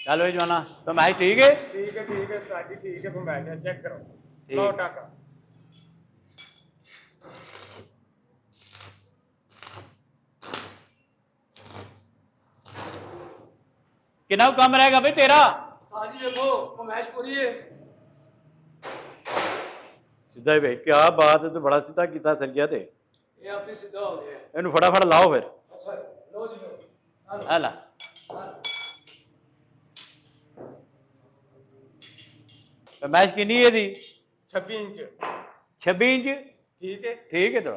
चलो जवाना तो मैं ठीक है। ठीक है साजी ठीक है। फरमाइश चेक करो। ठीक। लो टाका कितना कम रहेगा भाई तेरा? साजी देखो फरमाइश पूरी है। सीधा ही भाई क्या बात है, तो बड़ा सीधा किया सर गया थे। ये आपने सीधा हो गया। इन्हू फटाफट लाओ फिर। अच्छा लो जी लो। है ला मैच किन्नी है दी? 26 इंच 26 इंच ठीक है तो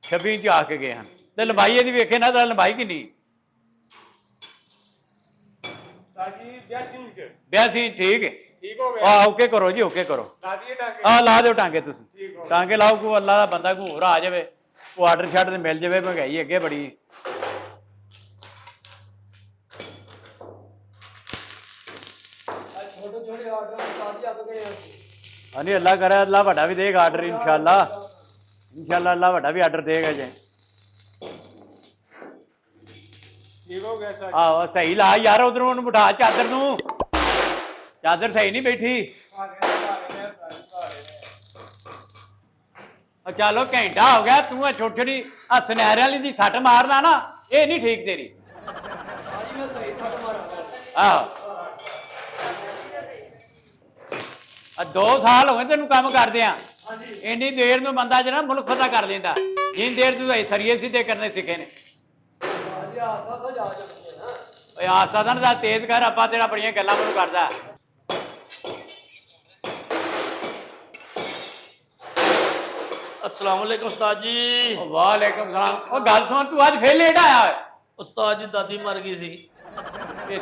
26 इंच आके गए हैं तो लंबाई यदि वेखे ना तो लंबाई किन्नी? साजी 82 इंच 82 इंच ठीक है। ठीक हो गया। ओके करो जी ओके करो। ला दिए टाके हाँ ला दो टांगे तुम ठीक हो टांगे लाओ को अल्लाह का बंदा को होर आ जाए को आर्डर शार्डर मिल जाए महंगाई अगे बड़ी। छोटे छोटे ऑर्डर साजी आप गए हैं। हाँ नहीं अल्लाह करे अल्लाह बड़ा भी देगा आर्डर इंशाल्लाह अल्लाह बड़ा भी आर्डर देगा जी। ठीक हो गया साजी। आहो सही ला यार उधरों बिठा चादर नू चादर सही नहीं बैठी। चलो घंटा हो गया तू छोटी छोटी सुनहरे वाली दी सट मारना ना ये नहीं ठीक तेरी। साजी मैं सही सट मारा। आहो 2 साल हो गए तेन काम करदे इन्नी देर में बंदा जो ना मुल्क फतह कर लेंदा जिन देर तू सरिये सीधे करने सीखे ने। साजी आसा तो जा सकते हैं ना। आस्ता था तेज कर आपा तेरा बड़िया गल्लां मैनूं करदा। अस्सलाम वालेकुम उस्ताद जी। वालेकुम सलाम। और गल सुन तू अज फिर लेट आया है? उस्ताद जी दादी मर गई सी।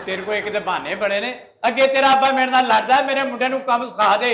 तेरे को एक तो बहाने बड़े ने अगे तेरा अब्बा मेरे नाल लड़दा मेरे मुंडे नूं काम सिखा दे